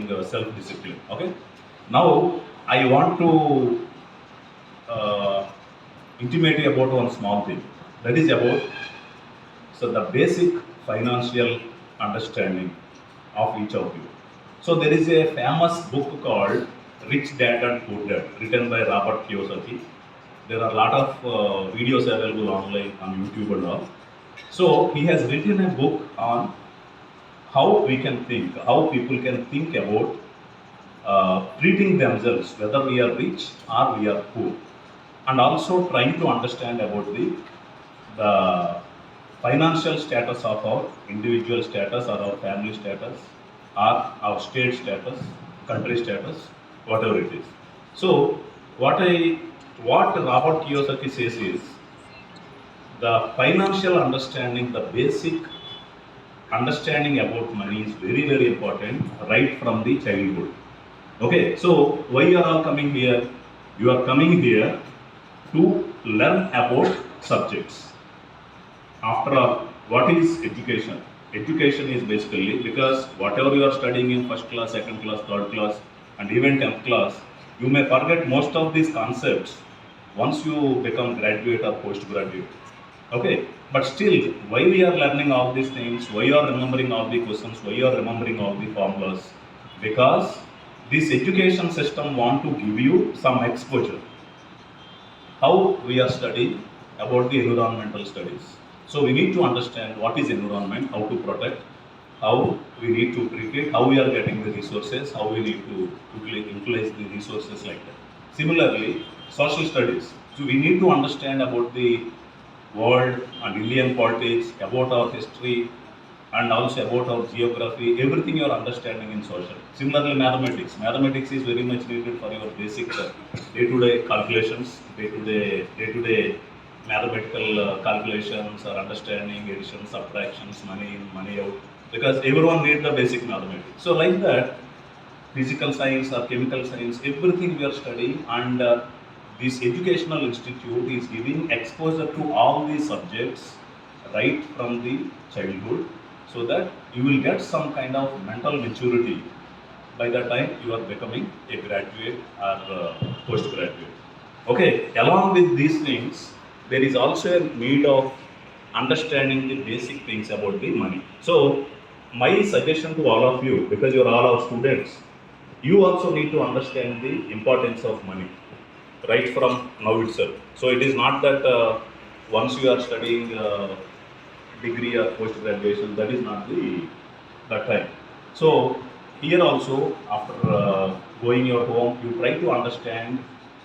self-discipline. Okay. Now I want to intimate you about one small thing. That is about the basic financial understanding of each of you. So there is a famous book called Rich Dad and Poor Dad, written by Robert Kiyosaki. There are a lot of videos available online on YouTube and all. So he has written a book on how we can think, how people can think about treating themselves, whether we are rich or we are poor, and also trying to understand about the financial status of our individual status or our family status or our state status, country status, whatever it is. So what Robert Kiyosaki says is the financial understanding, the basic understanding about money is very, very important right from the childhood. Okay, so why you are all coming here? You are coming here to learn about subjects. After all, what is education? Education is basically because whatever you are studying in first class, second class, third class, and even 10th class, you may forget most of these concepts once you become graduate or postgraduate. Okay, but still, why we are learning all these things? Why you are remembering all the questions? Why you are remembering all the formulas? Because this education system want to give you some exposure. How we are studying about the environmental studies. So we need to understand what is environment, how to protect, how we need to treat it, how we are getting the resources, how we need to utilize the resources like that. Similarly, social studies. So we need to understand about the world and Indian politics, about our history, and also about our geography, everything you are understanding in social. Similarly, mathematics. Mathematics is very much needed for your basic day-to-day calculations, day-to-day mathematical calculations or understanding addition, subtractions, money in, money out, because everyone needs the basic mathematics. So like that, physical science or chemical science, everything we are studying, and this educational institute is giving exposure to all these subjects right from the childhood, so that you will get some kind of mental maturity by the time you are becoming a graduate or postgraduate. Okay, along with these things, there is also a need of understanding the basic things about the money. So, my suggestion to all of you, because you are all our students, you also need to understand the importance of money right from now itself. So, it is not that once you are studying degree or post graduation, that is not the that time. So here also, after going your home, you try to understand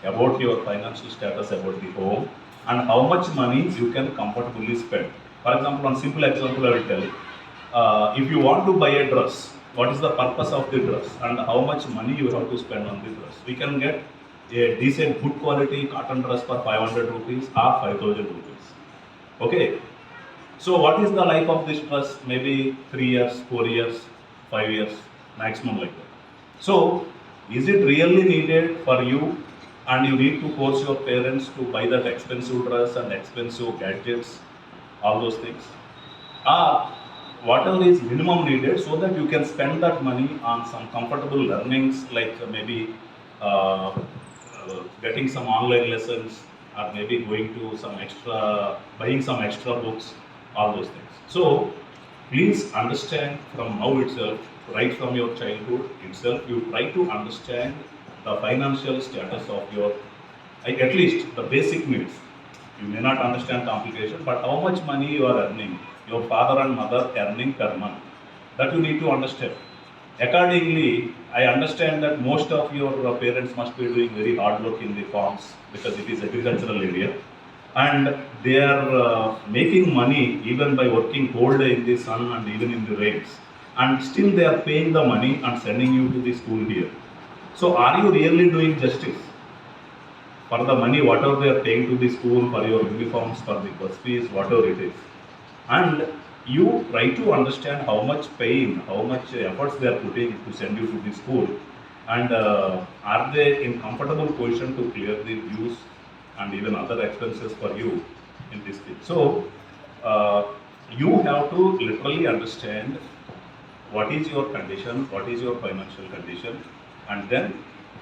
about your financial status about the home and how much money you can comfortably spend. For example, one simple example I will tell. If you want to buy a dress, what is the purpose of the dress and how much money you have to spend on the dress? We can get a decent, good quality cotton dress for 500 rupees or 5000 rupees. Okay, so what is the life of this trust? Maybe 3 years, 4 years, 5 years, maximum like that. So is it really needed for you, and you need to force your parents to buy that expensive dress and expensive gadgets, all those things? Or whatever is minimum needed so that you can spend that money on some comfortable learnings, like maybe getting some online lessons, or maybe going to some extra, buying some extra books, all those things. So please understand from now itself, right from your childhood itself, you try to understand the financial status of your, like at least the basic needs. You may not understand complication, but how much money you are earning, your father and mother earning per month, that you need to understand. Accordingly, I understand that most of your parents must be doing very hard work in the farms because it is agricultural area, and they are making money even by working whole day in the sun and even in the rains, and still they are paying the money and sending you to the school here. So, are you really doing justice for the money, whatever they are paying to the school, for your uniforms, for the bus fees, whatever it is? And you try to understand how much pain, how much efforts they are putting to send you to the school, and are they in comfortable position to clear the dues and even other expenses for you in this thing. So you have to literally understand what is your condition, what is your financial condition, and then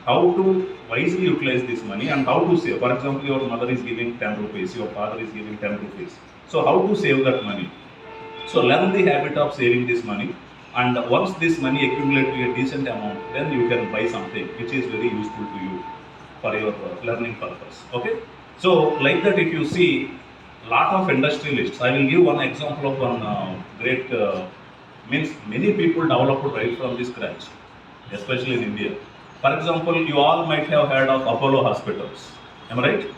how to wisely utilize this money and how to save. For example, your mother is giving 10 rupees, your father is giving 10 rupees. So how to save that money? So learn the habit of saving this money, and once this money accumulates to a decent amount, then you can buy something which is very useful to you for your learning purpose. Okay. So like that, if you see lot of industrialists, I will give one example of one great means many people developed right from the scratch, especially in India. For example, you all might have heard of Apollo hospitals. Am I right?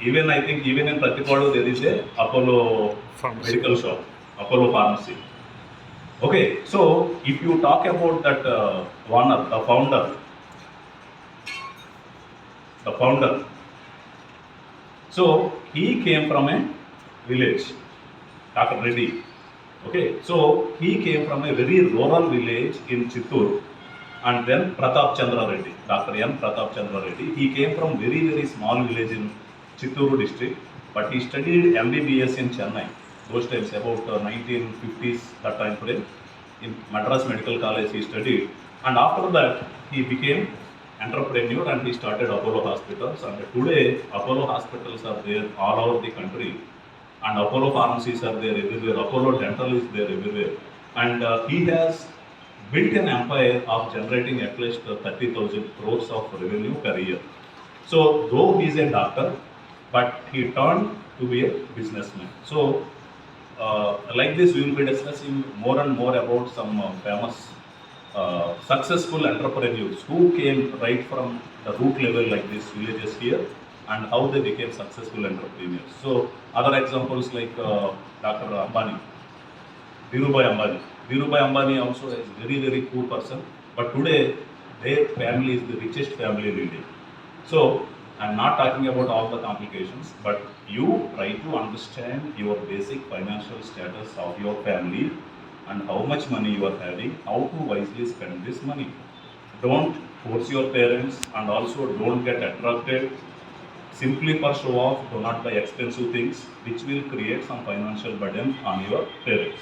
Even I think even in Pratipadu there is a Apollo medical shop, Apollo pharmacy. Okay, so if you talk about that owner, the founder, so he came from a village, Dr. Reddy. Okay, so he came from a very rural village in Chittoor, and then Pratap Chandra Reddy, Dr. N. Pratap Chandra Reddy. He came from very small village in Chittoor district, but he studied MBBS in Chennai. Those times, about 1950s, that time frame, in Madras Medical College he studied, and after that he became entrepreneur and he started Apollo hospitals. And today Apollo hospitals are there all over the country, and Apollo pharmacies are there everywhere. Apollo dental is there everywhere, and he has built an empire of generating at least 30,000 crores of revenue per year. So though he is a doctor, but he turned to be a businessman. So like this, we will be discussing more and more about some famous successful entrepreneurs who came right from the root level like these villages here, and how they became successful entrepreneurs. So other examples like Dr. Ambani, Dhirubhai Ambani. Dhirubhai Ambani also is very poor person, but today their family is the richest family in India. So I'm not talking about all the complications, but you try to understand your basic financial status of your family and how much money you are having, how to wisely spend this money. Don't force your parents, and also don't get attracted simply for show off. Do not buy expensive things which will create some financial burden on your parents.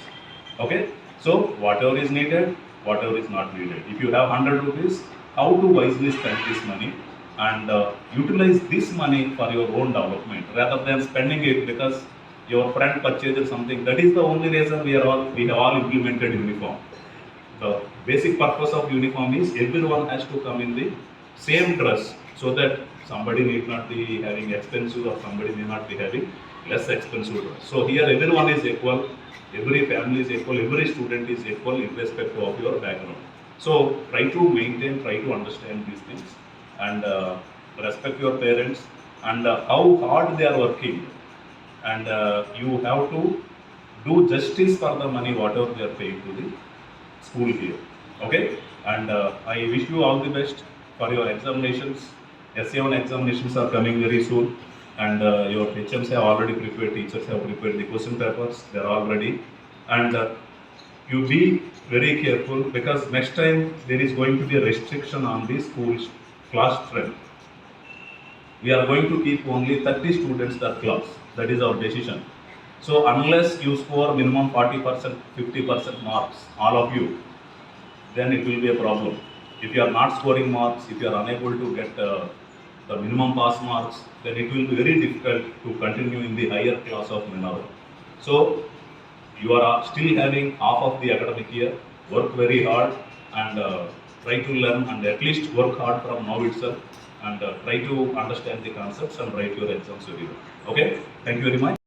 Okay, so whatever is needed, whatever is not needed. If you have 100 rupees, how to wisely spend this money and utilize this money for your own development rather than spending it because your friend purchased something. That is the only reason we have all implemented uniform. The basic purpose of uniform is everyone has to come in the same dress, so that somebody need not be having expensive or somebody may not be having less expensive dress. So here everyone is equal, every family is equal, every student is equal irrespective of your background. So try to maintain, try to understand these things, and respect your parents and how hard they are working, and you have to do justice for the money whatever they are paying to the school here. Okay, and I wish you all the best for your examinations. S7 examinations are coming very soon, and your HMs have already prepared, teachers have prepared the question papers, they are all ready, and you be very careful because next time there is going to be a restriction on the school's class strength. We are going to keep only 30 students per class. That is our decision. So unless you score minimum 40%, 50% marks, all of you, then it will be a problem. If you are not scoring marks, if you are unable to get the minimum pass marks, then it will be very difficult to continue in the higher class of Minerva. So you are still having half of the academic year. Work very hard and try to learn, and at least work hard from now itself, and try to understand the concepts and write your exams very well. Okay, thank you very much.